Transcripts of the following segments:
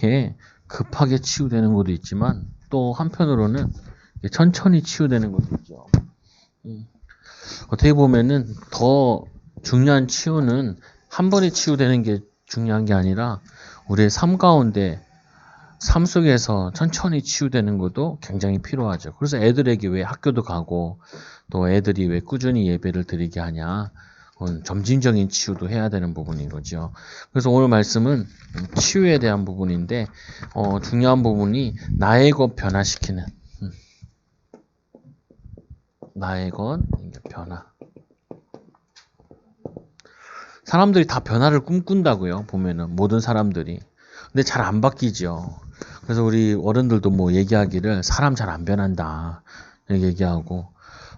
이렇게 급하게 치유되는 것도 있지만 또 한편으로는 천천히 치유되는 것도 있죠. 어떻게 보면은 더 중요한 치유는 한 번에 치유되는 게 중요한 게 아니라 우리의 삶 가운데 삶 속에서 천천히 치유되는 것도 굉장히 필요하죠. 그래서 애들에게 왜 학교도 가고 또 애들이 왜 꾸준히 예배를 드리게 하냐. 점진적인 치유도 해야 되는 부분인 거죠. 그래서 오늘 말씀은 치유에 대한 부분인데 중요한 부분이 나의 것 변화시키는 나의 것 변화. 사람들이 다 변화를 꿈꾼다고요. 보면은 모든 사람들이. 근데 잘 안 바뀌죠. 그래서 우리 어른들도 뭐 얘기하기를 사람 잘 안 변한다 이렇게 얘기하고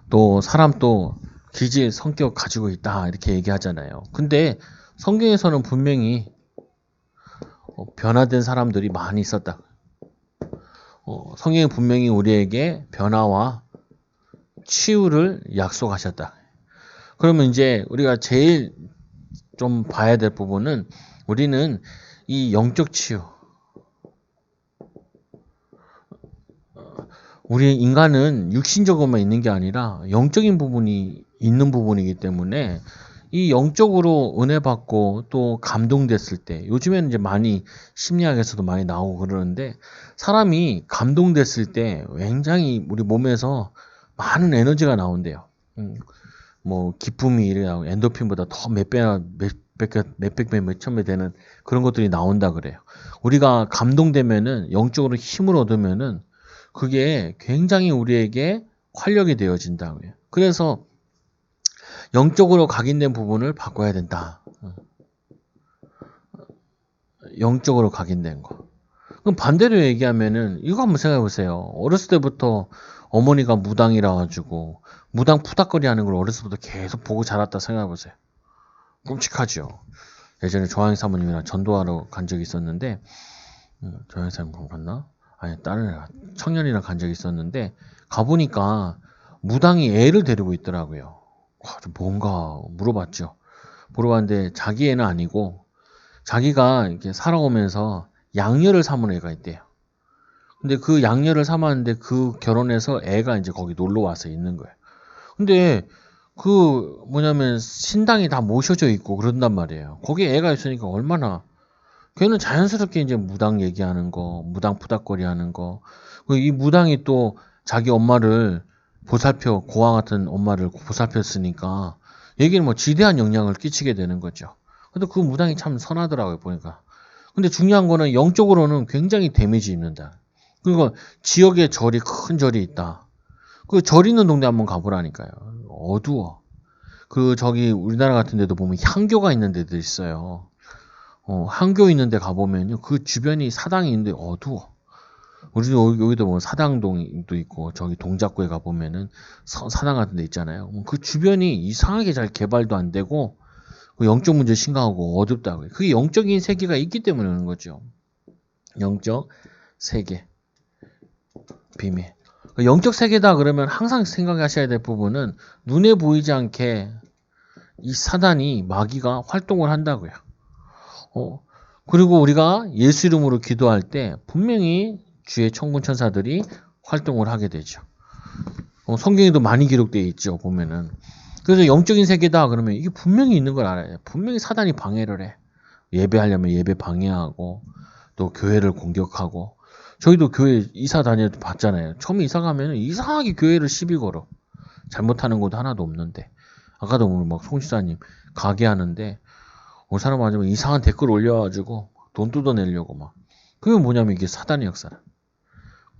또 사람 또 기질 성격 가지고 있다 이렇게 얘기하잖아요. 근데 성경에서는 분명히 변화된 사람들이 많이 있었다. 성경이 분명히 우리에게 변화와 치유를 약속하셨다. 그러면 이제 우리가 제일 좀 봐야 될 부분은 우리는 이 영적 치유. 우리 인간은 육신적으로만 있는 게 아니라 영적인 부분이 있는 부분이기 때문에 이 영적으로 은혜 받고 또 감동됐을 때 요즘에는 이제 많이 심리학에서도 많이 나오고 그러는데 사람이 감동됐을 때 굉장히 우리 몸에서 많은 에너지가 나온대요. 뭐 기쁨이 이래요. 엔도핀보다 더 몇 배나 몇백 배, 몇천 배 되는 그런 것들이 나온다 그래요. 우리가 감동되면은 영적으로 힘을 얻으면은 그게 굉장히 우리에게 활력이 되어진다고요. 그래서 영적으로 각인된 부분을 바꿔야 된다. 영적으로 각인된 거. 그럼 반대로 얘기하면은 이거 한번 생각해 보세요. 어렸을 때부터 어머니가 무당이라 가지고 무당 푸닥거리 하는 걸 어렸을 때부터 계속 보고 자랐다 생각해 보세요. 끔찍하죠. 예전에 조항 사모님이랑 전도하러 간 적이 있었는데 조항 사모님 갔나? 아니 다른 청년이랑 간 적이 있었는데 가보니까 무당이 애를 데리고 있더라고요. 뭔가 물어봤죠. 물어봤는데 자기 애는 아니고 자기가 이렇게 살아오면서 양녀를 삼은 애가 있대요. 근데 그 양녀를 삼았는데 그 결혼해서 애가 이제 거기 놀러 와서 있는 거예요. 근데 그 뭐냐면 신당이 다 모셔져 있고 그런단 말이에요. 거기에 애가 있으니까 얼마나 걔는 자연스럽게 이제 무당 얘기하는 거, 무당 푸닥거리 하는 거. 이 무당이 또 자기 엄마를 보살펴, 고아 같은 엄마를 보살폈으니까 얘기는 뭐 지대한 영향을 끼치게 되는 거죠. 근데 그 무당이 참 선하더라고요, 보니까. 근데 중요한 거는 영적으로는 굉장히 데미지 입는다. 그리고 지역에 절이, 큰 절이 있다. 그 절 있는 동네 한번 가보라니까요. 어두워. 저기 우리나라 같은 데도 보면 향교가 있는 데도 있어요. 한교 있는 데 가보면요. 그 주변이 사당이 있는데 어두워. 우리도 여기도 뭐 사당동도 있고 저기 동작구에 가보면은 사당 같은 데 있잖아요. 그 주변이 이상하게 잘 개발도 안 되고 영적 문제 심각하고 어둡다고요. 그게 영적인 세계가 있기 때문에 그런 거죠. 영적 세계. 비밀. 영적 세계다 그러면 항상 생각하셔야 될 부분은 눈에 보이지 않게 이 사단이 마귀가 활동을 한다고요. 그리고 우리가 예수 이름으로 기도할 때 분명히 주의 천군 천사들이 활동을 하게 되죠. 성경에도 많이 기록되어 있죠. 보면은. 그래서 영적인 세계다 그러면 이게 분명히 있는 걸 알아요. 분명히 사단이 방해를 해. 예배하려면 예배 방해하고 또 교회를 공격하고 저희도 교회 이사 다녀도 봤잖아요. 처음에 이사 가면 이상하게 교회를 시비 걸어. 잘못하는 것도 하나도 없는데. 아까도 오늘 막 송지사님 가게 하는데 어느 사람 아니면 이상한 댓글 올려가지고 돈 뜯어내려고 막. 그게 뭐냐면 이게 사단의 역사라.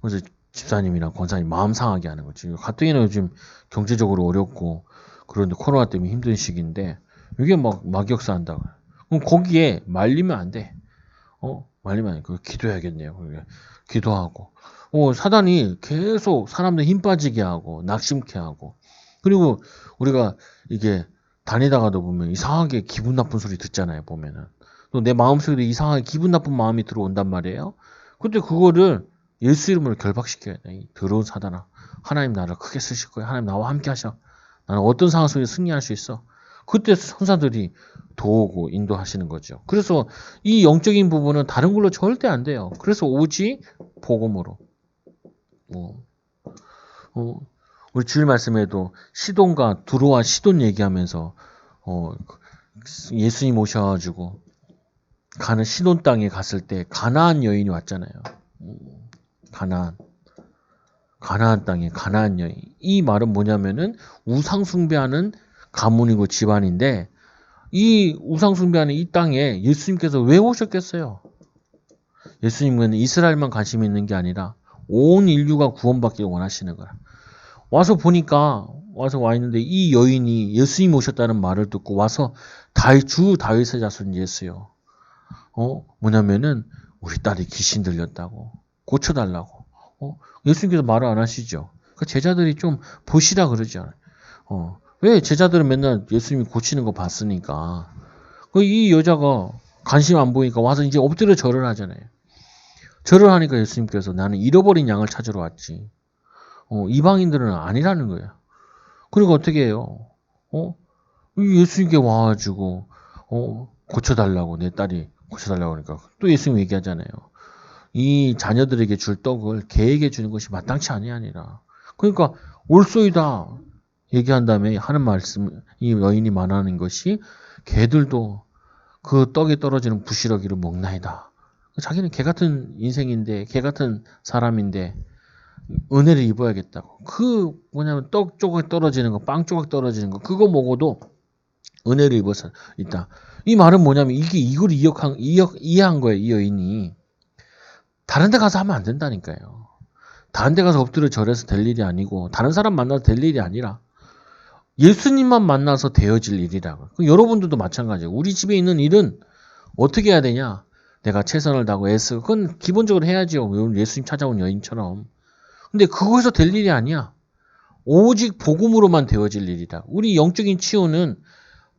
그래서 집사님이랑 권사님 마음 상하게 하는 거지. 가뜩이나 요즘 경제적으로 어렵고 그런데 코로나 때문에 힘든 시기인데 이게 막 역사 한다고. 그럼 거기에 말리면 안 돼. 말리면 안 돼. 그거 기도해야겠네요. 기도하고. 사단이 계속 사람들 힘 빠지게 하고 낙심케 하고. 그리고 우리가 이게 다니다가도 보면 이상하게 기분 나쁜 소리 듣잖아요. 보면은. 또 내 마음속에도 이상하게 기분 나쁜 마음이 들어온단 말이에요. 근데 그거를 예수 이름으로 결박시켜야 돼. 이 더러운 사단아. 하나님 나를 크게 쓰실 거야. 하나님 나와 함께 하셔. 나는 어떤 상황 속에 승리할 수 있어. 그때 선사들이 도우고 인도하시는 거죠. 그래서 이 영적인 부분은 다른 걸로 절대 안 돼요. 그래서 오직 복음으로. 우리 주일 말씀에도 시돈과 두로와 시돈 얘기하면서 예수님 오셔가지고 가는 시돈 땅에 갔을 때 가나안 여인이 왔잖아요. 가나안 땅에 가나안 여인. 이 말은 뭐냐면은 우상 숭배하는 가문이고 집안인데 이 우상 숭배하는 이 땅에 예수님께서 왜 오셨겠어요? 예수님은 이스라엘만 관심이 있는 게 아니라 온 인류가 구원받기를 원하시는 거라. 와서 보니까 와서 와 있는데 이 여인이 예수님 오셨다는 말을 듣고 와서 주 다윗의 자손 예수요. 뭐냐면은 우리 딸이 귀신 들렸다고 고쳐달라고. 예수님께서 말을 안 하시죠. 그 제자들이 좀 보시라 그러죠. 왜 제자들은 맨날 예수님이 고치는 거 봤으니까. 이 여자가 관심 안 보이니까 와서 이제 엎드려 절을 하잖아요. 절을 하니까 예수님께서 나는 잃어버린 양을 찾으러 왔지. 이방인들은 아니라는 거예요. 그러니까 어떻게 해요? 예수님께 와가지고 고쳐달라고 내 딸이 고쳐달라고 하니까 또 예수님 얘기하잖아요. 이 자녀들에게 줄 떡을 개에게 주는 것이 마땅치 아니하니라. 그러니까 올소이다 얘기한 다음에 하는 말씀, 이 여인이 말하는 것이 개들도 그 떡에 떨어지는 부시러기를 먹나이다. 자기는 개 같은 인생인데 개 같은 사람인데 은혜를 입어야겠다고. 뭐냐면 떡 조각 떨어지는 거, 빵 조각 떨어지는 거 그거 먹어도 은혜를 입어서 있다. 이 말은 뭐냐면 이걸 이해한 거예요. 이 여인이. 다른 데 가서 하면 안 된다니까요. 다른 데 가서 엎드려 절해서 될 일이 아니고 다른 사람 만나서 될 일이 아니라 예수님만 만나서 되어질 일이라고. 여러분들도 마찬가지예요. 우리 집에 있는 일은 어떻게 해야 되냐? 내가 최선을 다하고 애쓰고 그건 기본적으로 해야죠. 예수님 찾아온 여인처럼. 근데 그거에서 될 일이 아니야. 오직 복음으로만 되어질 일이다. 우리 영적인 치유는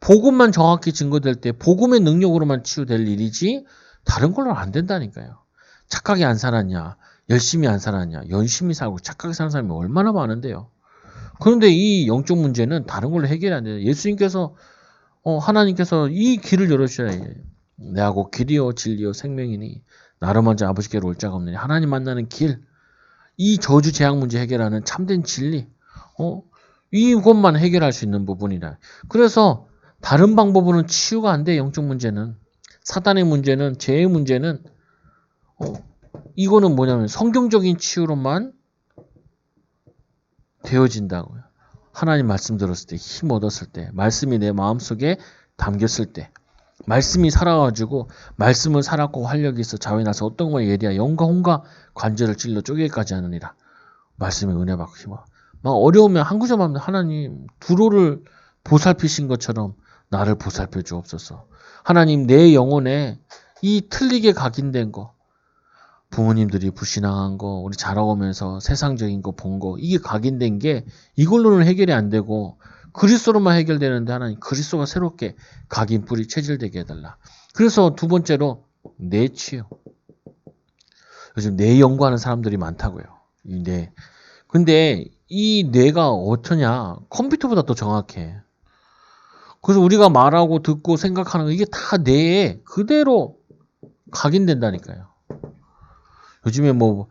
복음만 정확히 증거될 때 복음의 능력으로만 치유될 일이지 다른 걸로는 안 된다니까요. 착하게 안 살았냐, 열심히 안 살았냐, 열심히 살고 착하게 사는 사람이 얼마나 많은데요. 그런데 이 영적 문제는 다른 걸로 해결이 안 돼요. 예수님께서 하나님께서 이 길을 열어주셔야 해요. 내가 곧 길이요 진리요 생명이니 나로 먼저 아버지께로 올 자가 없느니 하나님 만나는 길, 이 저주 재앙 문제 해결하는 참된 진리, 이것만 해결할 수 있는 부분이다. 그래서 다른 방법으로는 치유가 안 돼. 영적 문제는 사단의 문제는 죄의 문제는 이거는 뭐냐면 성경적인 치유로만 되어진다고요. 하나님 말씀 들었을 때, 힘 얻었을 때, 말씀이 내 마음속에 담겼을 때, 말씀이 살아가지고 말씀을 살았고 활력이 있어 자외 나서 어떤 걸 예리하 영과 혼과 관절을 찔러 쪼개기까지 하느니라. 말씀의 은혜 받고 힘어. 막 어려우면 한 구절만 하나님 두로를 보살피신 것처럼 나를 보살펴 주옵소서. 하나님 내 영혼에 이 틀리게 각인된 거, 부모님들이 불신앙한 거, 우리 자라오면서 세상적인 거 본 거, 이게 각인된 게 이걸로는 해결이 안 되고 그리스도로만 해결되는데 하나님 그리스도가 새롭게 각인 뿌리 체질되게 해달라. 그래서 두 번째로 내 치유. 요즘 뇌 연구하는 사람들이 많다고요. 이 뇌. 근데 이 뇌가 어떠냐? 컴퓨터보다 더 정확해. 그래서 우리가 말하고 듣고 생각하는 거 이게 다 뇌에 그대로 각인된다니까요. 요즘에 뭐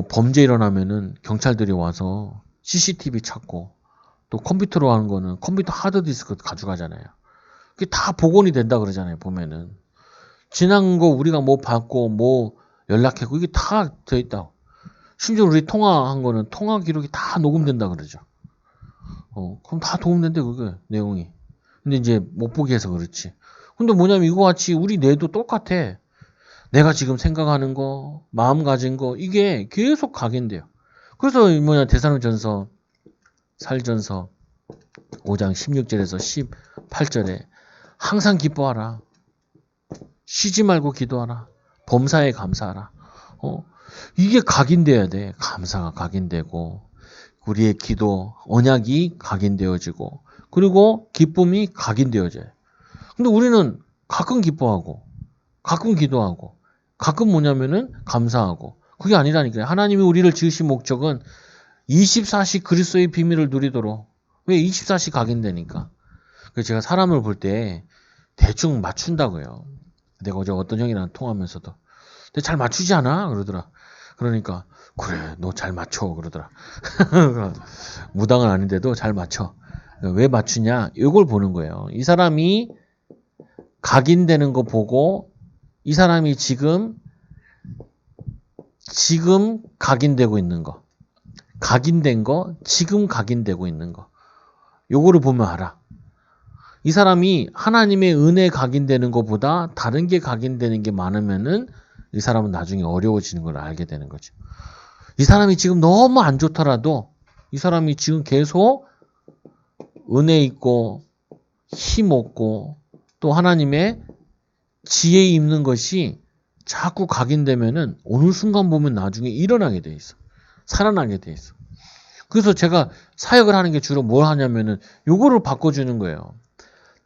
범죄 일어나면은 경찰들이 와서 CCTV 찾고 또 컴퓨터로 하는 거는 컴퓨터 하드디스크 가져가잖아요. 그게 다 복원이 된다 그러잖아요. 보면은 지난 거 우리가 뭐 받고 뭐 연락했고 이게 다 돼 있다고. 심지어 우리 통화한 거는 통화 기록이 다 녹음된다 그러죠. 그럼 다 녹음된대 그게 내용이. 근데 이제 못 보게 해서 그렇지. 근데 뭐냐면 이거 같이 우리 뇌도 똑같아. 내가 지금 생각하는 거, 마음 가진 거 이게 계속 각인돼요. 그래서 데살로니가전서 살전서 5장 16절에서 18절에 항상 기뻐하라. 쉬지 말고 기도하라. 범사에 감사하라. 이게 각인돼야 돼. 감사가 각인되고 우리의 기도, 언약이 각인되어지고 그리고 기쁨이 각인되어져요. 근데 우리는 가끔 기뻐하고 가끔 기도하고 가끔 뭐냐면은 감사하고 그게 아니라니까요. 하나님이 우리를 지으신 목적은 24시 그리스도의 비밀을 누리도록. 왜 24시 각인되니까. 그래서 제가 사람을 볼 때 대충 맞춘다고요. 내가 어제 어떤 형이랑 통화하면서도 근데 잘 맞추지 않아? 그러더라. 그러니까 그래 너 잘 맞춰 그러더라. 무당은 아닌데도 잘 맞춰. 왜 맞추냐? 이걸 보는 거예요. 이 사람이 각인되는 거 보고 이 사람이 지금 각인되고 있는 거, 각인된 거, 지금 각인되고 있는 거. 요거를 보면 알아. 이 사람이 하나님의 은혜 각인되는 것보다 다른 게 각인되는 게 많으면은 이 사람은 나중에 어려워지는 걸 알게 되는 거죠. 이 사람이 지금 너무 안 좋더라도 이 사람이 지금 계속 은혜 있고 힘 없고 또 하나님의 지혜 있는 것이 자꾸 각인되면은 어느 순간 보면 나중에 일어나게 돼 있어. 살아나게 돼 있어. 그래서 제가 사역을 하는 게 주로 뭘 하냐면은 요거를 바꿔주는 거예요.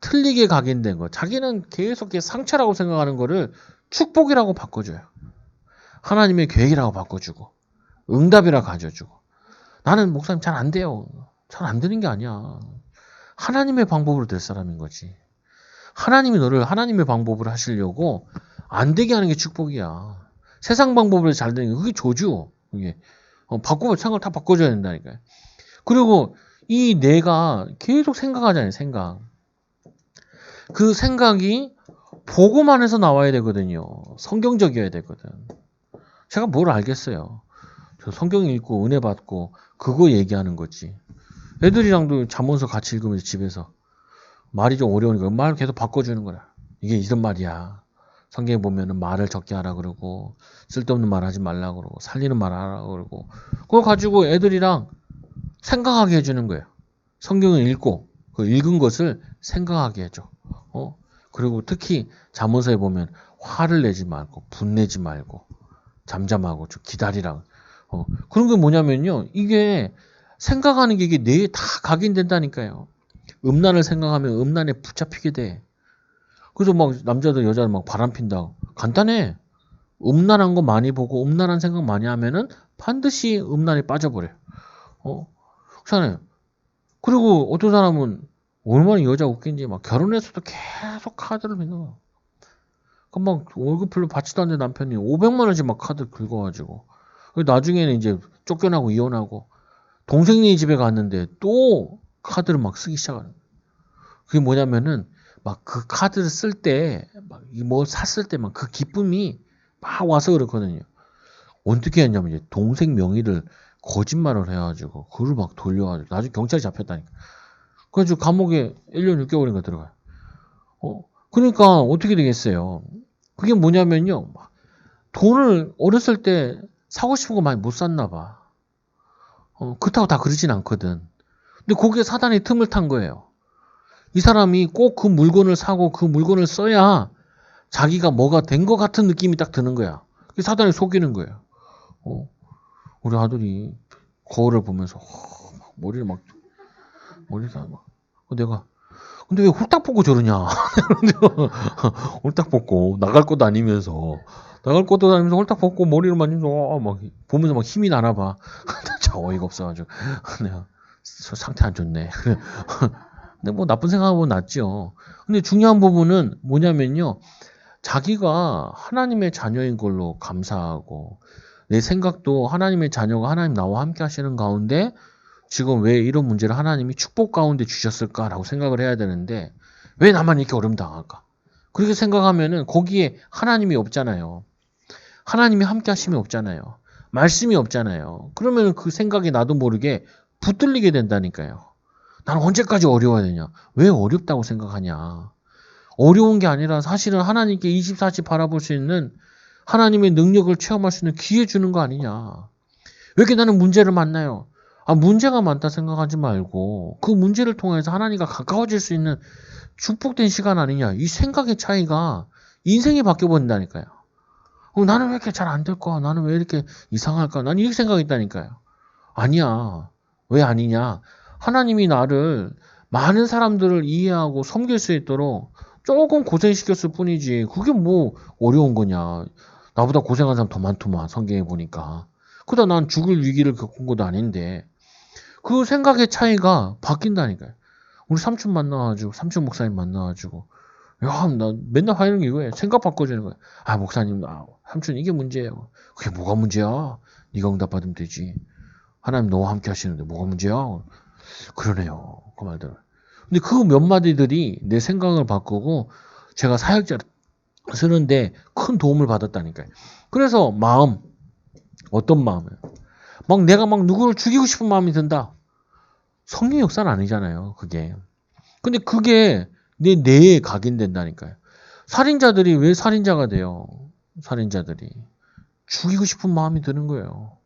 틀리게 각인된 거. 자기는 계속 상처라고 생각하는 거를 축복이라고 바꿔줘요. 하나님의 계획이라고 바꿔주고 응답이라 가져주고 나는 목사님 잘 안 돼요. 잘 안 되는 게 아니야. 하나님의 방법으로 될 사람인 거지. 하나님이 너를 하나님의 방법으로 하시려고 안 되게 하는 게 축복이야. 세상 방법으로 잘 되는 게 그게 저주. 그게 바꾸면 생각을 다 바꿔줘야 된다니까요. 그리고 이 내가 계속 생각하잖아요. 생각. 그 생각이 보고만 해서 나와야 되거든요. 성경적이어야 되거든. 제가 뭘 알겠어요. 저 성경 읽고 은혜 받고 그거 얘기하는 거지. 애들이랑도 잠원서 같이 읽으면서 집에서 말이 좀 어려우니까 말 계속 바꿔주는 거야. 이게 이런 말이야. 성경에 보면은 말을 적게 하라 그러고 쓸데없는 말 하지 말라 그러고 살리는 말 하라 그러고 그거 가지고 애들이랑 생각하게 해주는 거예요. 성경을 읽고 그 읽은 것을 생각하게 해줘. 그리고 특히 잠언서에 보면 화를 내지 말고 분내지 말고 잠잠하고 좀 기다리라. 그런 게 뭐냐면요. 이게 생각하는 게 이게 뇌에 다 각인된다니까요. 음란을 생각하면 음란에 붙잡히게 돼. 그래서 막 남자들 여자들 막 바람 핀다. 간단해. 음란한 거 많이 보고 음란한 생각 많이 하면은 반드시 음란에 빠져버려. 그렇잖아요. 그리고 어떤 사람은 얼마나 여자 웃긴지 막 결혼해서도 계속 카드를 믿는 거야. 막 월급별로 받지도 않는 남편이 500만 원씩 막 카드 긁어가지고 나중에는 이제 쫓겨나고 이혼하고 동생네 집에 갔는데 또 카드를 막 쓰기 시작하는 거야. 그게 뭐냐면은 막 그 카드를 쓸 때 막 뭐 샀을 때 막 그 기쁨이 막 와서 그렇거든요. 어떻게 했냐면 이제 동생 명의를 거짓말을 해가지고 그걸 막 돌려가지고 나중에 경찰이 잡혔다니까. 그래가지고 감옥에 1년 6개월인가 들어가요. 그러니까 어떻게 되겠어요? 그게 뭐냐면요. 돈을 어렸을 때 사고 싶은 거 많이 못 샀나 봐. 그렇다고 다 그러진 않거든. 근데 거기에 사단이 틈을 탄 거예요. 이 사람이 꼭 그 물건을 사고 그 물건을 써야 자기가 뭐가 된 것 같은 느낌이 딱 드는 거야. 사단이 속이는 거예요. 우리 아들이 거울을 보면서 머리를 막 내가 근데 왜 홀딱 벗고 저러냐? 홀딱 벗고 나갈 것도 아니면서 홀딱 벗고 머리를 만지면서 막 보면서 막 힘이 나나 봐. 참 어이가 없어가지고 내가 상태 안 좋네. 근데 뭐 나쁜 생각하면 낫죠. 근데 중요한 부분은 뭐냐면요. 자기가 하나님의 자녀인 걸로 감사하고 내 생각도 하나님의 자녀가 하나님 나와 함께 하시는 가운데 지금 왜 이런 문제를 하나님이 축복 가운데 주셨을까라고 생각을 해야 되는데 왜 나만 이렇게 어려움 당할까? 그렇게 생각하면은 거기에 하나님이 없잖아요. 하나님이 함께 하심이 없잖아요. 말씀이 없잖아요. 그러면 그 생각이 나도 모르게 붙들리게 된다니까요. 나는 언제까지 어려워야 되냐? 왜 어렵다고 생각하냐? 어려운 게 아니라 사실은 하나님께 24시 바라볼 수 있는 하나님의 능력을 체험할 수 있는 기회 주는 거 아니냐? 왜 이렇게 나는 문제를 만나요? 문제가 많다 생각하지 말고 그 문제를 통해서 하나님과 가까워질 수 있는 축복된 시간 아니냐? 이 생각의 차이가 인생이 바뀌어버린다니까요. 나는 왜 이렇게 잘 안 될까? 나는 왜 이렇게 이상할까? 나는 이렇게 생각했다니까요. 아니야. 왜 아니냐? 하나님이 나를 많은 사람들을 이해하고 섬길 수 있도록 조금 고생시켰을 뿐이지 그게 뭐 어려운 거냐. 나보다 고생한 사람 더 많더만 성경에 보니까. 그러다 난 죽을 위기를 겪은 것도 아닌데 그 생각의 차이가 바뀐다니까요. 우리 삼촌 만나가지고, 삼촌 목사님 만나가지고, 야, 나 맨날 하는 게 이거예요. 생각 바꿔주는 거예요. 아, 목사님, 삼촌 이게 문제예요. 그게 뭐가 문제야? 네가 응답 받으면 되지. 하나님 너와 함께 하시는데 뭐가 문제야? 그러네요. 그 말들. 근데 그 몇 마디들이 내 생각을 바꾸고 제가 사역자를 쓰는데 큰 도움을 받았다니까요. 그래서 마음, 어떤 마음이에요? 막 내가 막 누구를 죽이고 싶은 마음이 든다. 성령 역사는 아니잖아요, 그게. 근데 그게 내 뇌에 각인된다니까요. 살인자들이 왜 살인자가 돼요? 살인자들이. 죽이고 싶은 마음이 드는 거예요.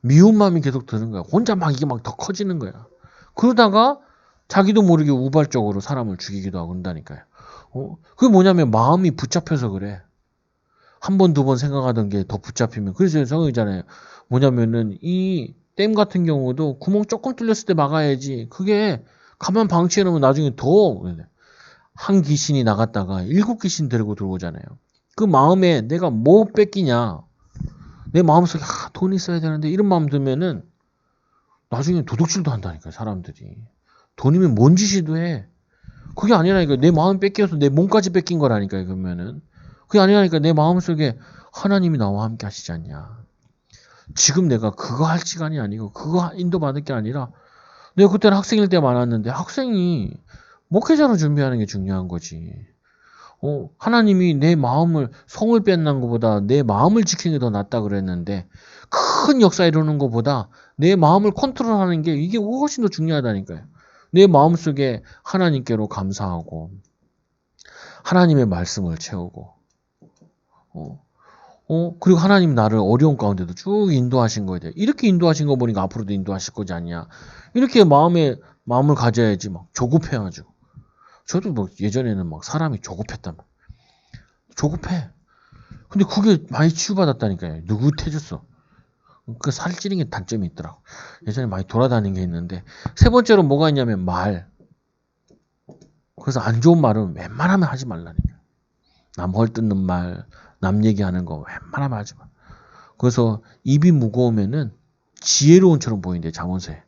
미운 마음이 계속 드는 거야. 혼자 막 이게 막 더 커지는 거야. 그러다가 자기도 모르게 우발적으로 사람을 죽이기도 하고 그런다니까요. 그게 뭐냐면 마음이 붙잡혀서 그래. 한 번, 두 번 생각하던 게 더 붙잡히면. 그래서 성경이잖아요. 뭐냐면은 이 댐 같은 경우도 구멍 조금 뚫렸을 때 막아야지. 그게 가만 방치해 놓으면 나중에 더 한 귀신이 나갔다가 7귀신 데리고 들어오잖아요. 그 마음에 내가 뭐 뺏기냐. 내 마음속에 돈이 있어야 되는데 이런 마음 들면은 나중에 도둑질도 한다니까요. 사람들이. 돈이면 뭔 짓이도 해. 그게 아니라니까 내 마음 뺏겨서 내 몸까지 뺏긴 거라니까요. 그러면은. 그게 아니라니까 내 마음속에 하나님이 나와 함께 하시지 않냐. 지금 내가 그거 할 시간이 아니고 그거 인도받을 게 아니라 내가 그때는 학생일 때 많았는데 학생이 목회자로 준비하는 게 중요한 거지. 하나님이 내 마음을 성을 뺏는 것보다 내 마음을 지키는 게 더 낫다 그랬는데 큰 역사 이루는 것보다 내 마음을 컨트롤하는 게 이게 훨씬 더 중요하다니까요. 내 마음속에 하나님께로 감사하고 하나님의 말씀을 채우고 그리고 하나님 나를 어려운 가운데도 쭉 인도하신 거에 대해 이렇게 인도하신 거 보니까 앞으로도 인도하실 거지 않냐. 이렇게 마음을 가져야지 막 조급해가지고. 저도 뭐 예전에는 막 사람이 조급했단 말이야. 조급해. 근데 그게 많이 치유받았다니까요. 느긋해졌어. 그 살찌는 게 단점이 있더라고. 예전에 많이 돌아다니는 게 있는데 세 번째로 뭐가 있냐면 말. 그래서 안 좋은 말은 웬만하면 하지 말라니까. 남 헐뜯는 말, 남 얘기하는 거 웬만하면 하지 마. 그래서 입이 무거우면은 지혜로운처럼 보인대 자문서에.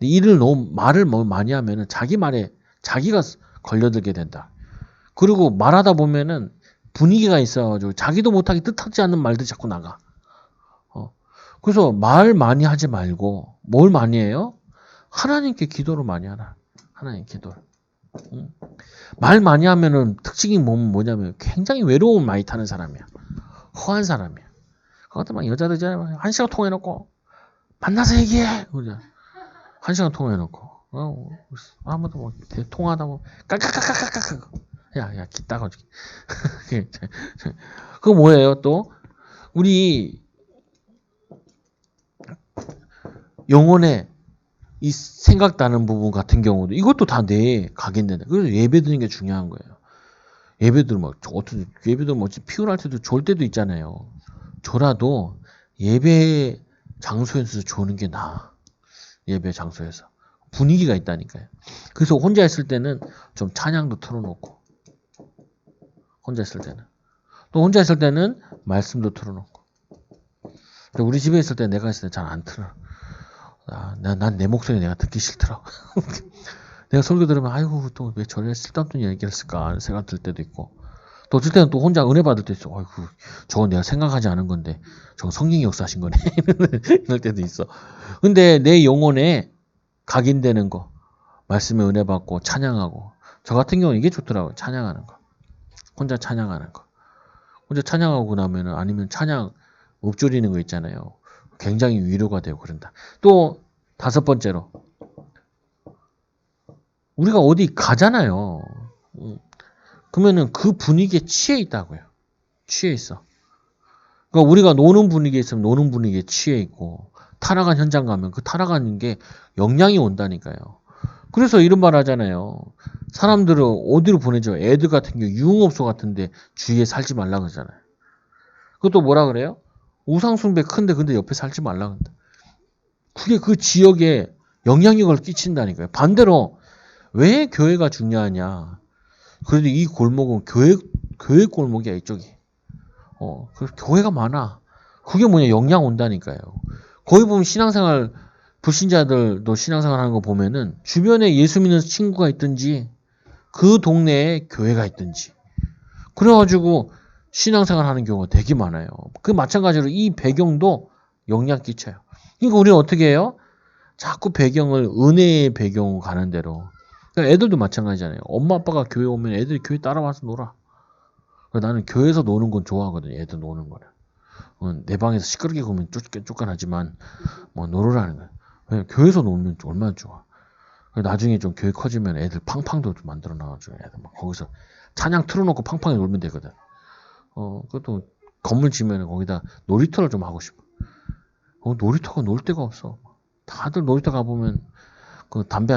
근데 말을 너무 많이 하면은 자기 말에 자기가 걸려들게 된다. 그리고 말하다 보면은 분위기가 있어가지고 자기도 못하게 뜻하지 않는 말들이 자꾸 나가. 그래서 말 많이 하지 말고 뭘 많이 해요? 하나님께 기도를 많이 하라. 하나님 기도를. 말 많이 하면은 특징이 뭐냐면 굉장히 외로움을 많이 타는 사람이야. 허한 사람이야. 그것도 막 여자들 있잖아요. 1시간 통화해놓고 만나서 얘기해. 그냥 1시간 통화해놓고 아무도 뭐 통화하다 보면 까까까까까까 야 기따가 그거 뭐예요 또? 우리 영혼에 이 생각 나는 부분 같은 경우도 이것도 다 뇌에 각인된다. 그래서 예배 드리는 게 중요한 거예요. 예배들 피곤할 때도 졸 때도 있잖아요. 졸아도 예배 장소에서 조는 게 나아. 예배 장소에서 분위기가 있다니까요. 그래서 혼자 있을 때는 좀 찬양도 틀어놓고 혼자 있을 때는 또 혼자 있을 때는 말씀도 틀어놓고. 우리 집에 있을 때 내가 있을 때 잘 안 틀어. 난 내 목소리 내가 듣기 싫더라고. 내가 설교 들으면 아이고 또 왜 저래 쓸데없는 얘기를 했을까 하는 생각 들 때도 있고 또 어쩔 때는 또 혼자 은혜 받을 때 있어. 아이고 저건 내가 생각하지 않은 건데 저건 성령이 역사하신 거네. 이럴 때도 있어. 근데 내 영혼에 각인되는 거 말씀에 은혜 받고 찬양하고 저 같은 경우는 이게 좋더라고요. 찬양하는 거. 혼자 찬양하는 거. 혼자 찬양하고 나면은 아니면 찬양 읊조리는 거 있잖아요. 굉장히 위로가 되고 그런다. 또 5번째로 우리가 어디 가잖아요. 그러면은 그 분위기에 취해 있다고요. 취해 있어. 그러니까 우리가 노는 분위기에 있으면 노는 분위기에 취해 있고 타락한 현장 가면 그 타락하는 게 영향이 온다니까요. 그래서 이런 말 하잖아요. 사람들을 어디로 보내죠? 애들 같은 경우 유흥업소 같은데 주위에 살지 말라 그러잖아요. 그것도 뭐라 그래요? 우상숭배 큰데 근데 옆에 살지 말라 그런다. 그게 그 지역에 영향력을 끼친다니까요. 반대로 왜 교회가 중요하냐? 그래도 이 골목은 교회 골목이야 이쪽이. 그래서 교회가 많아. 그게 뭐냐 영향 온다니까요. 거기 보면 신앙생활 불신자들도 신앙생활 하는 거 보면은 주변에 예수 믿는 친구가 있든지 그 동네에 교회가 있든지 그래가지고 신앙생활 하는 경우가 되게 많아요. 그 마찬가지로 이 배경도 영향 끼쳐요. 그러니까 우리는 어떻게 해요? 자꾸 배경을 은혜의 배경 가는 대로. 그러니까 애들도 마찬가지잖아요. 엄마 아빠가 교회 오면 애들이 교회 따라와서 놀아. 나는 교회에서 노는 건 좋아하거든. 애들 노는 거를. 내 방에서 시끄럽게 보면 쫓겨나지만 뭐 놀으라는 거야. 왜냐면 교회에서 놀면 얼마나 좋아. 나중에 좀 교회 커지면 애들 팡팡도 좀 만들어 놔가지고 애들 막 거기서 찬양 틀어놓고 팡팡히 놀면 되거든. 그것도 건물 지면 거기다 놀이터를 좀 하고 싶어. 놀이터가 놀 데가 없어. 다들 놀이터 가보면 그 담배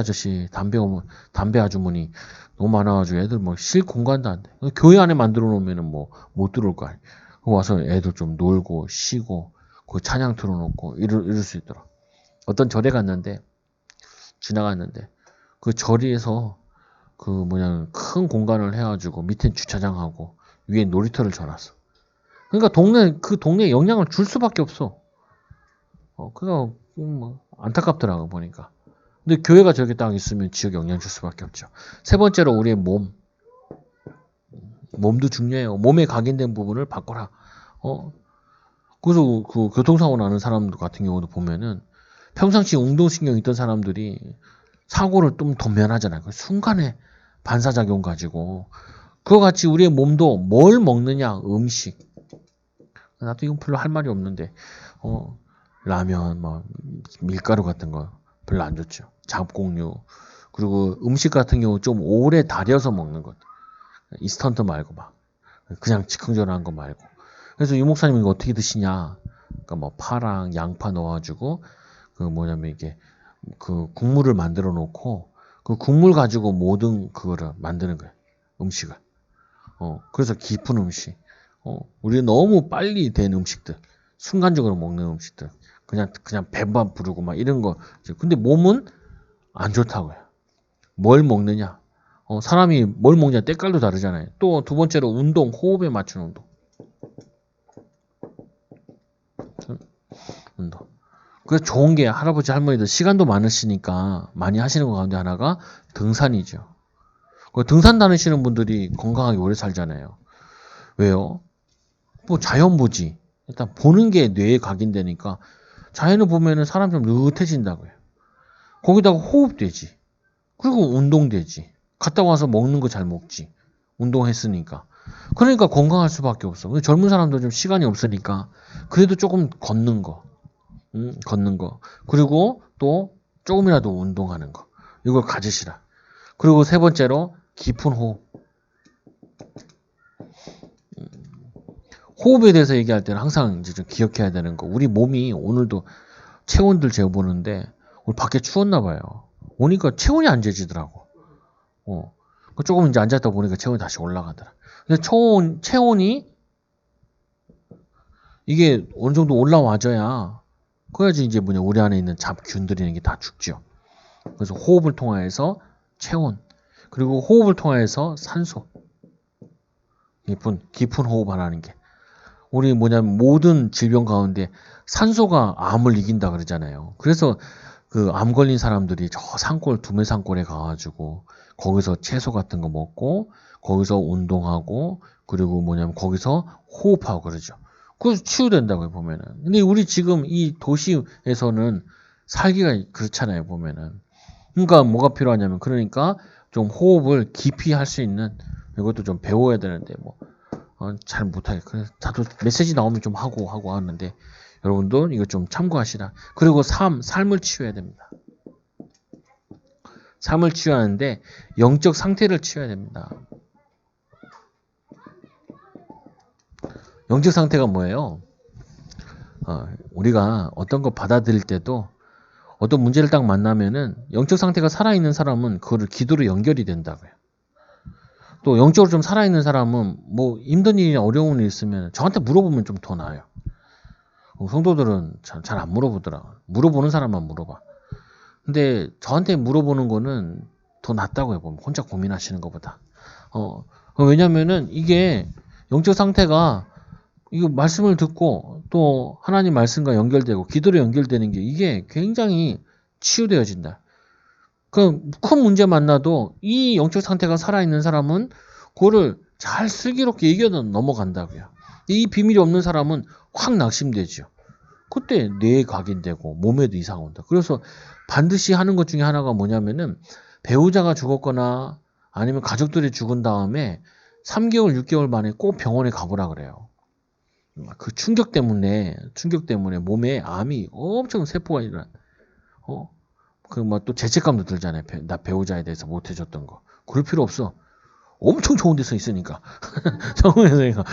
아주머니 너무 많아가지고 애들 뭐 쉴 공간도 안 돼. 교회 안에 만들어 놓으면은 뭐 못 들어올 거 아니야. 와서 애들 좀 놀고 쉬고 그 찬양 틀어놓고 이럴 수 있더라. 어떤 절에 갔는데 지나갔는데 그 절에서 그 큰 공간을 해가지고 밑엔 주차장하고 위에 놀이터를 쳐놨어. 그러니까 그 동네에 영향을 줄 수밖에 없어. 그거 뭐 안타깝더라고 보니까. 근데 교회가 저렇게 딱 있으면 지역에 영향 줄 수밖에 없죠. 세 번째로 우리의 몸도 중요해요. 몸에 각인된 부분을 바꿔라. 그래서 그 교통사고 나는 사람들 같은 경우도 보면은 평상시 운동신경 있던 사람들이 사고를 좀 더 면하잖아요. 그 순간에 반사작용 가지고. 그와 같이 우리의 몸도 뭘 먹느냐, 음식. 나도 이건 별로 할 말이 없는데, 라면, 뭐, 밀가루 같은 거 별로 안 좋죠. 잡곡류. 그리고 음식 같은 경우 좀 오래 달여서 먹는 것. 인스턴트 말고 막. 그냥 즉흥적으로 한 거 말고. 그래서 유 목사님이 이거 어떻게 드시냐. 그러니까 뭐 파랑, 양파 넣어가지고, 이게, 그 국물을 만들어 놓고, 그 국물 가지고 모든 그거를 만드는 거예요. 음식을. 그래서 깊은 음식. 우리 너무 빨리 된 음식들. 순간적으로 먹는 음식들. 그냥 배만 부르고 막 이런 거. 근데 몸은 안 좋다고요. 뭘 먹느냐. 사람이 뭘 먹냐 때깔도 다르잖아요. 또 두 번째로 운동, 호흡에 맞춘 운동. 그래서 좋은 게 할아버지 할머니들 시간도 많으시니까 많이 하시는 것 가운데 하나가 등산이죠. 등산 다니시는 분들이 건강하게 오래 살잖아요. 왜요? 뭐 자연 보지. 일단 보는 게 뇌에 각인되니까 자연을 보면은 사람 좀 느긋해진다고요. 거기다가 호흡되지. 그리고 운동되지. 갔다 와서 먹는 거 잘 먹지. 운동했으니까. 그러니까 건강할 수밖에 없어. 젊은 사람도 좀 시간이 없으니까 그래도 조금 걷는 거. 그리고 또 조금이라도 운동하는 거. 이걸 가지시라. 그리고 세 번째로 깊은 호흡. 호흡에 대해서 얘기할 때는 항상 이제 좀 기억해야 되는 거. 우리 몸이 오늘도 체온들 재보는데 오늘 밖에 추웠나 봐요. 오니까 체온이 안 재지더라고. 조금 이제 앉았다 보니까 체온이 다시 올라가더라. 근데 체온이 이게 어느 정도 올라와줘야 그래야지 이제 우리 안에 있는 잡균들이는 게 다 죽죠. 그래서 호흡을 통해서 체온, 그리고 호흡을 통해서 산소, 깊은 호흡하라는 게 우리 모든 질병 가운데 산소가 암을 이긴다 그러잖아요. 그래서 그 암 걸린 사람들이 저 두메 산골에 가가지고 거기서 채소 같은 거 먹고 거기서 운동하고 그리고 거기서 호흡하고 그러죠. 그래서 치유된다고요 보면은. 근데 우리 지금 이 도시에서는 살기가 그렇잖아요 보면은. 그러니까 뭐가 필요하냐면 그러니까 좀 호흡을 깊이 할 수 있는 이것도 좀 배워야 되는데 잘 못하게. 그래서 다들 메시지 나오면 좀 하고 하는데 여러분도 이거 좀 참고하시라. 그리고 삶을 치유해야 됩니다. 삶을 치유하는데 영적 상태를 치유해야 됩니다. 영적 상태가 뭐예요? 우리가 어떤 거 받아들일 때도 어떤 문제를 딱 만나면은 영적 상태가 살아있는 사람은 그거를 기도로 연결이 된다고요. 또 영적으로 좀 살아있는 사람은 힘든 일이나 어려운 일이 있으면 저한테 물어보면 좀 더 나아요. 성도들은 잘 안 물어보더라. 물어보는 사람만 물어봐. 근데 저한테 물어보는 거는 더 낫다고 보면 혼자 고민하시는 것보다. 왜냐면은 이게 영적 상태가 이거 말씀을 듣고 또 하나님 말씀과 연결되고 기도로 연결되는 게 이게 굉장히 치유되어진다. 그 큰 문제 만나도 이 영적 상태가 살아있는 사람은 그거를 잘 슬기롭게 이겨 넘어간다고요. 이 비밀이 없는 사람은 확 낙심되죠. 그때 뇌에 각인되고 몸에도 이상 온다. 그래서 반드시 하는 것 중에 하나가 뭐냐면은 배우자가 죽었거나 아니면 가족들이 죽은 다음에 3개월, 6개월 만에 꼭 병원에 가보라 그래요. 그 충격 때문에 몸에 암이 엄청 세포가 일어나. 그 뭐 또 죄책감도 들잖아요. 나 배우자에 대해서 못 해줬던 거. 그럴 필요 없어. 엄청 좋은 데서 있으니까. 정우에서니까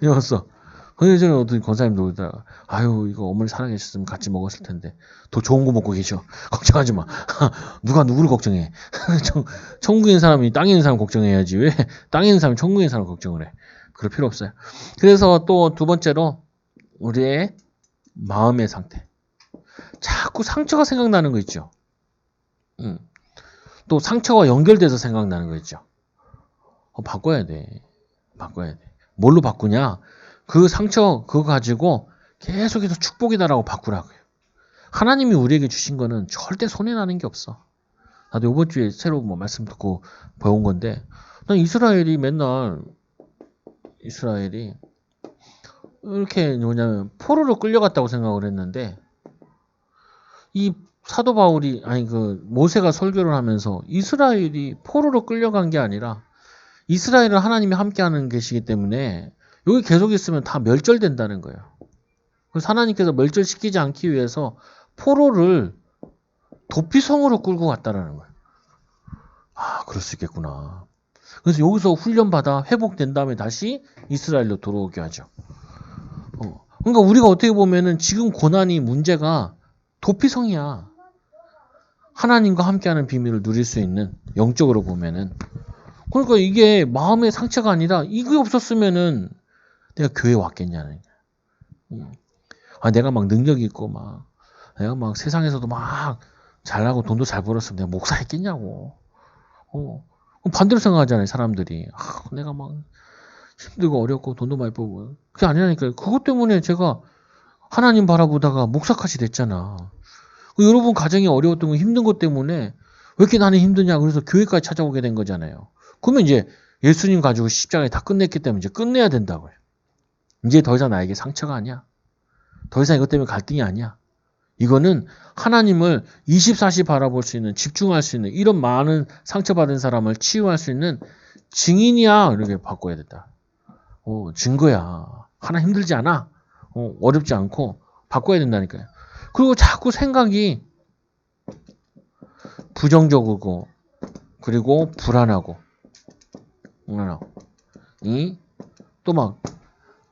이었어. 그래서 어떤 권사님도 그러다가 아유 이거 어머니 살아계셨으면 같이 먹었을 텐데 더 좋은 거 먹고 계셔. 걱정하지 마. 누가 누구를 걱정해. 천국에 있는 사람이 땅에 있는 사람 걱정해야지. 왜 땅에 있는 사람이 천국에 있는 사람 걱정을 해. 그럴 필요 없어요. 그래서 또 두 번째로 우리의 마음의 상태. 자꾸 상처가 생각나는 거 있죠. 또 상처가 연결돼서 생각나는 거 있죠. 바꿔야 돼. 뭘로 바꾸냐? 그 상처 그거 가지고 계속해서 축복이다라고 바꾸라고요. 하나님이 우리에게 주신 거는 절대 손해나는 게 없어. 나도 이번 주에 새로 뭐 말씀 듣고 배운 건데 난 이스라엘이 이렇게 뭐냐면 포로로 끌려갔다고 생각을 했는데 이 사도 바울이 모세가 설교를 하면서 이스라엘이 포로로 끌려간 게 아니라 이스라엘은 하나님이 함께하는 계시기 때문에 여기 계속 있으면 다 멸절된다는 거예요. 그래서 하나님께서 멸절시키지 않기 위해서 포로를 도피성으로 끌고 갔다라는 거예요. 아, 그럴 수 있겠구나. 그래서 여기서 훈련받아 회복된 다음에 다시 이스라엘로 돌아오게 하죠. 그러니까 우리가 어떻게 보면은 지금 고난이 문제가 도피성이야. 하나님과 함께하는 비밀을 누릴 수 있는 영적으로 보면은 그러니까 이게 마음의 상처가 아니라 이게 없었으면은 내가 교회 왔겠냐는 내가 막 능력이 있고 내가 막 세상에서도 막 잘나고 돈도 잘 벌었으면 내가 목사 했겠냐고. 반대로 생각하잖아요 사람들이. 내가 막 힘들고 어렵고 돈도 많이 벌고 그게 아니라니까요. 그것 때문에 제가 하나님 바라보다가 목사까지 됐잖아. 여러분 가정이 어려웠던 거 힘든 것 때문에 왜 이렇게 나는 힘드냐 그래서 교회까지 찾아오게 된 거잖아요. 그러면 이제 예수님 가지고 십자가에 다 끝냈기 때문에 이제 끝내야 된다고요. 이제 더 이상 나에게 상처가 아니야. 더 이상 이것 때문에 갈등이 아니야. 이거는 하나님을 24시 바라볼 수 있는 집중할 수 있는 이런 많은 상처받은 사람을 치유할 수 있는 증인이야. 이렇게 바꿔야 된다. 증거야. 하나 힘들지 않아. 어렵지 않고 바꿔야 된다니까요. 그리고 자꾸 생각이 부정적이고 그리고 불안하고 또 막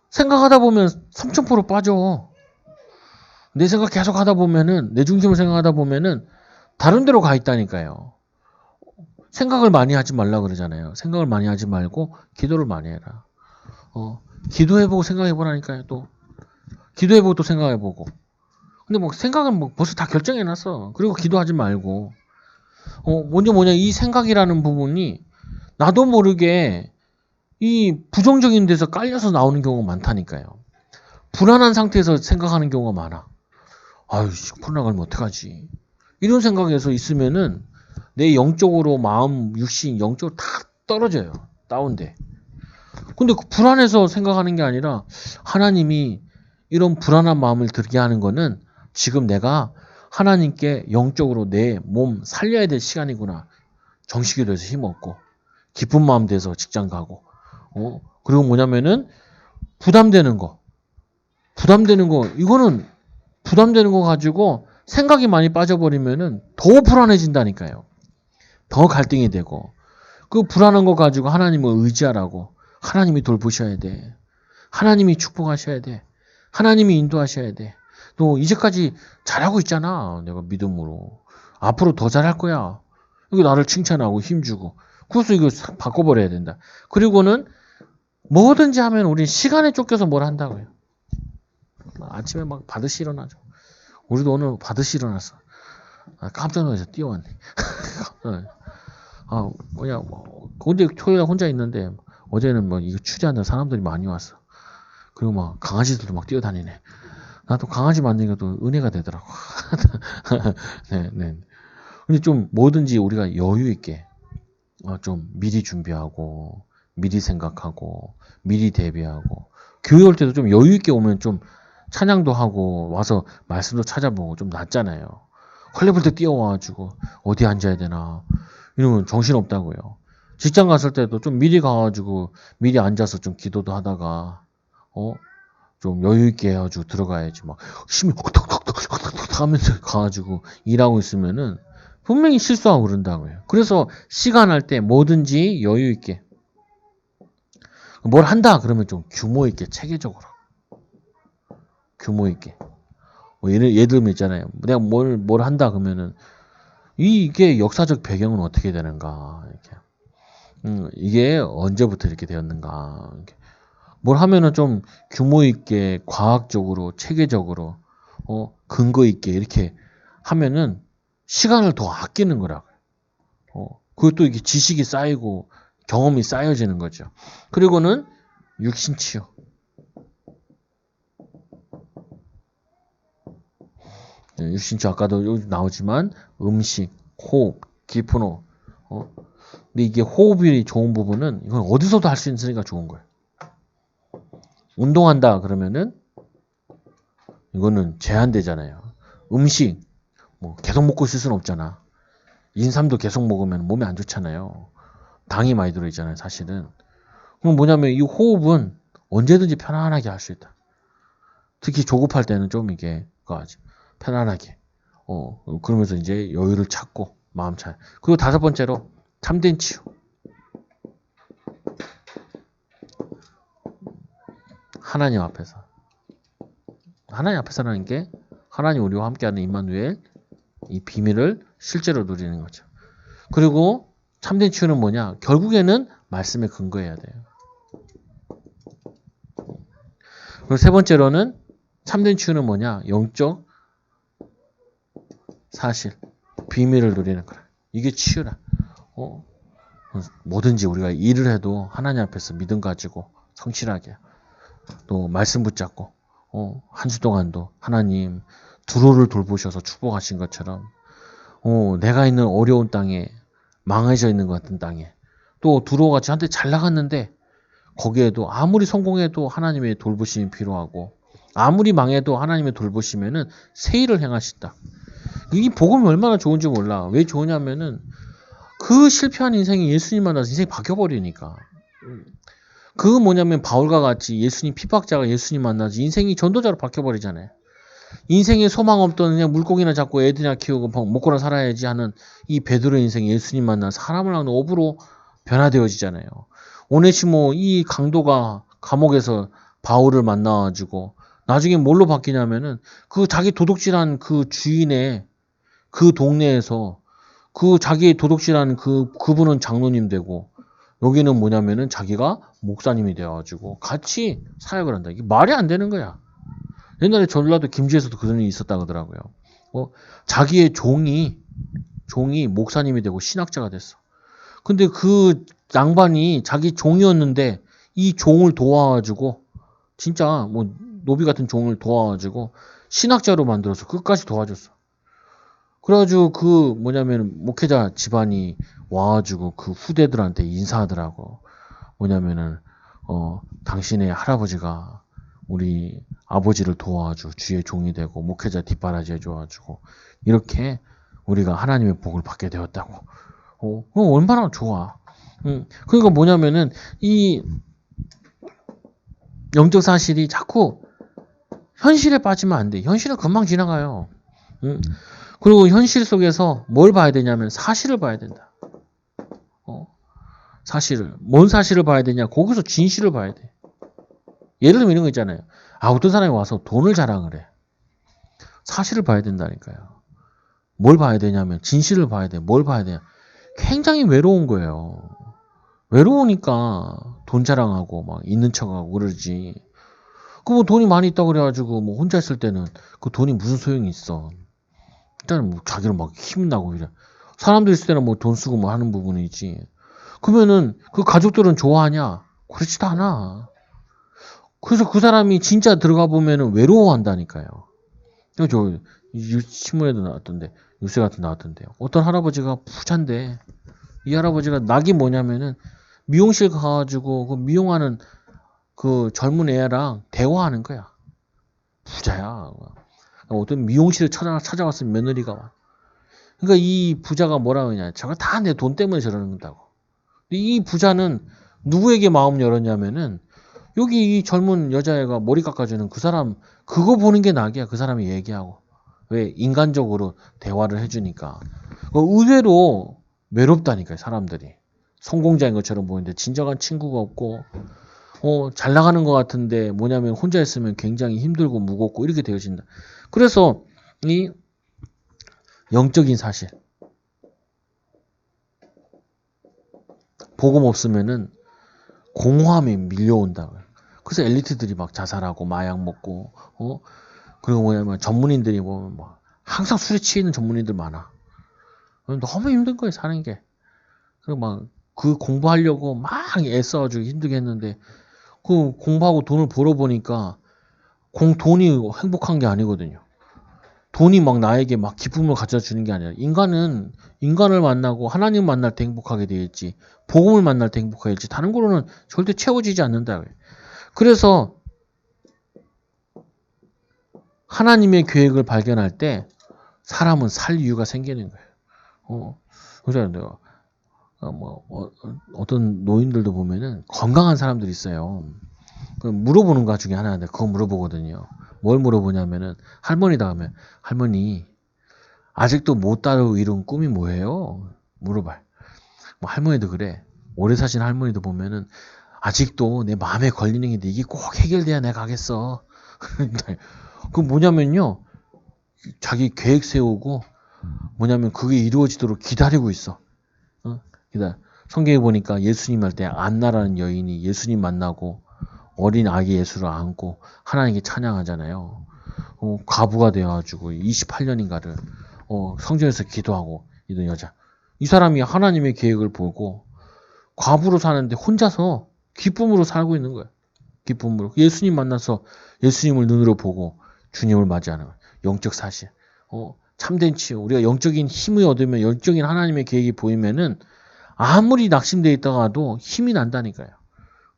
생각하다 보면 3000% 빠져. 내 생각 계속 하다 보면은 내 중심을 생각하다 보면은 다른 데로 가 있다니까요. 생각을 많이 하지 말라 그러잖아요. 생각을 많이 하지 말고 기도를 많이 해라. 기도해보고 생각해보라니까요. 또 기도해보고 또 생각해보고. 근데 뭐 생각은 뭐 벌써 다 결정해놨어. 그리고 기도하지 말고. 먼저 이 생각이라는 부분이 나도 모르게 이 부정적인 데서 깔려서 나오는 경우가 많다니까요. 불안한 상태에서 생각하는 경우가 많아. 아유, 불안하면 어떡하지? 이런 생각에서 있으면은 내 영적으로 마음, 육신, 영적으로 다 떨어져요. 다운돼. 근데 그 불안해서 생각하는 게 아니라 하나님이 이런 불안한 마음을 들게 하는 거는 지금 내가 하나님께 영적으로 내 몸 살려야 될 시간이구나. 정식기도해서 힘없고 기쁜 마음 돼서 직장 가고 그리고 뭐냐면은 부담되는 거 이거는 부담되는 거 가지고 생각이 많이 빠져버리면은 더 불안해진다니까요. 더 갈등이 되고 그 불안한 거 가지고 하나님을 의지하라고. 하나님이 돌보셔야 돼. 하나님이 축복하셔야 돼. 하나님이 인도하셔야 돼. 또 이제까지 잘하고 있잖아. 내가 믿음으로. 앞으로 더 잘할 거야. 이거 나를 칭찬하고 힘주고. 그래서 이거 바꿔버려야 된다. 그리고는 뭐든지 하면 우린 시간에 쫓겨서 뭘 한다고요. 아침에 막 바듯이 일어나죠. 우리도 오늘 바듯이 일어났어. 깜짝 놀라서 뛰어왔네. 근데 토요일에 혼자 있는데 어제는 이거 취재한다는 사람들이 많이 왔어. 그리고 막 강아지들도 막 뛰어다니네. 나도 강아지 만드는 것도 은혜가 되더라고. 네, 네. 근데 좀 뭐든지 우리가 여유 있게 좀 미리 준비하고 미리 생각하고 미리 대비하고 교회 올 때도 좀 여유 있게 오면 좀 찬양도 하고 와서 말씀도 찾아보고 좀 낫잖아요. 헐레벌떡 뛰어와가지고 어디 앉아야 되나 이러면 정신없다고요. 직장 갔을 때도 좀 미리 가가지고 미리 앉아서 좀 기도도 하다가 좀 여유 있게 해가지고 들어가야지. 막 심이 헉덕덕덕덕덕 하면서 가가지고 일하고 있으면은 분명히 실수하고 그런다고요. 그래서 시간 할 때 뭐든지 여유 있게 뭘 한다 그러면 좀 규모 있게 체계적으로 규모 있게 뭐 예를 들면 있잖아요. 내가 뭘 한다 그러면은 이게 역사적 배경은 어떻게 되는가 이렇게 이게 언제부터 이렇게 되었는가 이렇게. 뭘 하면은 좀 규모 있게 과학적으로 체계적으로 근거 있게 이렇게 하면은 시간을 더 아끼는 거라고요. 그것도 이게 지식이 쌓이고 경험이 쌓여지는 거죠. 그리고는 육신치유. 육신치유 아까도 나오지만 음식, 호흡, 깊은 호흡. 근데 이게 호흡이 좋은 부분은 이건 어디서도 할 수 있으니까 좋은 거예요. 운동한다 그러면은 이거는 제한되잖아요. 음식 뭐 계속 먹고 있을 수는 없잖아. 인삼도 계속 먹으면 몸에 안 좋잖아요. 당이 많이 들어있잖아요, 사실은. 그럼 뭐냐면 이 호흡은 언제든지 편안하게 할 수 있다. 특히 조급할 때는 좀 이게 편안하게. 그러면서 이제 여유를 찾고 마음 잘. 그리고 다섯 번째로 참된 치유. 하나님 앞에서. 하나님 앞에서라는 게 하나님 우리와 함께하는 임마누엘 이 비밀을 실제로 누리는 거죠. 그리고 참된 치유는 뭐냐? 결국에는 말씀에 근거해야 돼요. 그리고 세 번째로는 참된 치유는 뭐냐? 영적 사실, 비밀을 누리는 거라. 이게 치유라. 뭐든지 우리가 일을 해도 하나님 앞에서 믿음 가지고 성실하게 또 말씀 붙잡고 한 주 동안도 하나님 두로를 돌보셔서 축복하신 것처럼 내가 있는 어려운 땅에 망해져 있는 것 같은 땅에 또 두로같이 한때 잘 나갔는데 거기에도 아무리 성공해도 하나님의 돌보심이 필요하고 아무리 망해도 하나님의 돌보시면은 새 일을 행하신다. 이 복음이 얼마나 좋은지 몰라. 왜 좋으냐면은 그 실패한 인생이 예수님 만나서 인생이 바뀌어버리니까. 그 뭐냐면 바울과 같이 예수님 핍박자가 예수님 만나서 인생이 전도자로 바뀌어버리잖아요. 인생에 소망 없던 그냥 물고기나 잡고 애들이나 키우고 먹고나 살아야지 하는 이 베드로 인생이 예수님 만나 사람을 하는 어부로 변화되어지잖아요. 오네시모 이 강도가 감옥에서 바울을 만나가지고 나중에 뭘로 바뀌냐면은 그 자기 도둑질한 그 주인의 그 동네에서 그 자기 도둑질한 그분은 장로님 되고 여기는 뭐냐면은 자기가 목사님이 되어가지고 같이 사역을 한다. 이게 말이 안 되는 거야. 옛날에 전라도 김제에서도 그런 일이 있었다고 하더라고요. 자기의 종이 목사님이 되고 신학자가 됐어. 근데 그 양반이 자기 종이었는데 이 종을 도와가지고 진짜 뭐 노비 같은 종을 도와가지고 신학자로 만들어서 끝까지 도와줬어. 그래가지고 그 뭐냐면 목회자 집안이 와가지고 그 후대들한테 인사하더라고. 뭐냐면은 당신의 할아버지가 우리 아버지를 도와가지고 주의 종이 되고 목회자 뒷바라지 해줘가지고 이렇게 우리가 하나님의 복을 받게 되었다고. 얼마나 좋아. 그러니까 뭐냐면은 이 영적 사실이 자꾸 현실에 빠지면 안 돼. 현실은 금방 지나가요. 그리고 현실 속에서 뭘 봐야 되냐면 사실을 봐야 된다. 사실을. 뭔 사실을 봐야 되냐? 거기서 진실을 봐야 돼. 예를 들면 이런 거 있잖아요. 어떤 사람이 와서 돈을 자랑을 해. 사실을 봐야 된다니까요. 뭘 봐야 되냐면 진실을 봐야 돼. 뭘 봐야 되냐? 굉장히 외로운 거예요. 외로우니까 돈 자랑하고 막 있는 척하고 그러지. 그 뭐 돈이 많이 있다고 그래가지고 뭐 혼자 있을 때는 그 돈이 무슨 소용이 있어. 일단은 뭐 자기는 막 힘나고 이래. 사람들 있을 때는 뭐 돈 쓰고 뭐 하는 부분이지. 그러면은 그 가족들은 좋아하냐? 그렇지도 않아. 그래서 그 사람이 진짜 들어가 보면은 외로워한다니까요. 저 신문에도 나왔던데, 뉴스 같은 나왔던데요. 어떤 할아버지가 부잔데, 이 할아버지가 낙이 뭐냐면은 미용실 가가지고 그 미용하는 그 젊은 애랑 대화하는 거야. 부자야. 어떤 미용실에 찾아갔으면 며느리가 와. 그러니까 이 부자가 뭐라 그러냐. 저거 다 내 돈 때문에 저러는 건다고. 이 부자는 누구에게 마음 열었냐면은 여기 이 젊은 여자애가 머리 깎아주는 그 사람 그거 보는 게 낙이야. 그 사람이 얘기하고. 왜? 인간적으로 대화를 해주니까. 의외로 외롭다니까요. 사람들이. 성공자인 것처럼 보이는데 진정한 친구가 없고 잘 나가는 것 같은데 뭐냐면 혼자 있으면 굉장히 힘들고 무겁고 이렇게 되어진다. 그래서 이 영적인 사실 복음 없으면은 공허함이 밀려온다. 그래서 엘리트들이 막 자살하고 마약 먹고 그리고 뭐냐면 전문인들이 보면 뭐 항상 술에 취해 있는 전문인들 많아. 너무 힘든 거예요 사는 게. 그리고 막 그 공부하려고 막 애써가지고 힘들게 했는데 그 공부하고 돈을 벌어보니까 돈이 행복한 게 아니거든요. 돈이 막 나에게 막 기쁨을 가져주는 게 아니라 인간은 인간을 만나고 하나님 만날 때 행복하게 되겠지. 복음을 만날 때 행복하게 되지. 다른 거로는 절대 채워지지 않는다. 그래서 하나님의 계획을 발견할 때 사람은 살 이유가 생기는 거예요. 그래서 어떤 노인들도 보면은 건강한 사람들이 있어요. 물어보는 것 중에 하나인데 그거 물어보거든요. 뭘 물어보냐면은 할머니다 하면 할머니 아직도 못 따로 이룬 꿈이 뭐예요? 물어봐요. 뭐 할머니도 그래. 오래 사신 할머니도 보면은 아직도 내 마음에 걸리는 게 이게 꼭 해결돼야 내가 가겠어. 그 뭐냐면요. 자기 계획 세우고 뭐냐면 그게 이루어지도록 기다리고 있어. 성경에 보니까 예수님 할 때 안나라는 여인이 예수님 만나고 어린 아기 예수를 안고 하나님께 찬양하잖아요. 과부가 되어가지고 28년인가를 성전에서 기도하고 이던 여자. 이 사람이 하나님의 계획을 보고 과부로 사는데 혼자서 기쁨으로 살고 있는 거예요. 기쁨으로. 예수님 만나서 예수님을 눈으로 보고 주님을 맞이하는 거예요. 영적 사실. 참된 치유. 우리가 영적인 힘을 얻으면 영적인 하나님의 계획이 보이면은 아무리 낙심되어 있다가도 힘이 난다니까요.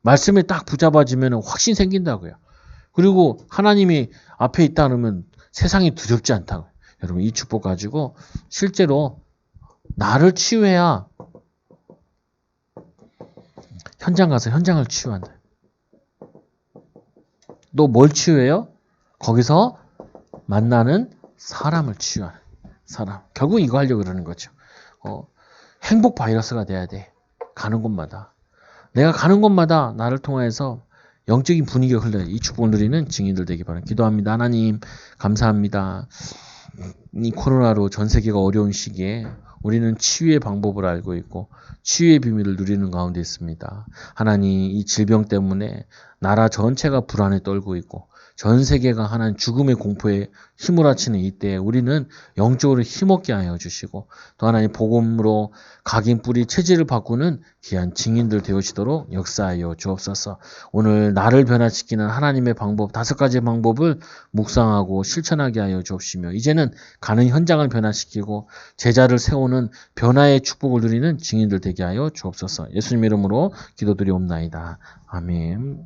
말씀에 딱 붙잡아지면 확신 생긴다고요. 그리고 하나님이 앞에 있다 그러면 세상이 두렵지 않다고요. 여러분 이 축복 가지고 실제로 나를 치유해야 현장 가서 현장을 치유한다. 너 뭘 치유해요? 거기서 만나는 사람을 치유하는 사람. 결국 이거 하려고 그러는 거죠. 행복 바이러스가 돼야 돼. 가는 곳마다. 내가 가는 곳마다 나를 통해서 영적인 분위기가 흘러요. 이 축복을 누리는 증인들 되기 바랍니다. 기도합니다. 하나님 감사합니다. 이 코로나로 전 세계가 어려운 시기에 우리는 치유의 방법을 알고 있고 치유의 비밀을 누리는 가운데 있습니다. 하나님 이 질병 때문에 나라 전체가 불안에 떨고 있고 전 세계가 하나님 죽음의 공포에 휘몰아치는 이때에 우리는 영적으로 힘없게 하여 주시고 또 하나님 복음으로 각인 뿌리 체질을 바꾸는 귀한 증인들 되어지도록 역사하여 주옵소서. 오늘 나를 변화시키는 하나님의 방법 5가지의 방법을 묵상하고 실천하게 하여 주옵시며 이제는 가는 현장을 변화시키고 제자를 세우는 변화의 축복을 누리는 증인들 되게 하여 주옵소서. 예수님 이름으로 기도드리옵나이다. 아멘.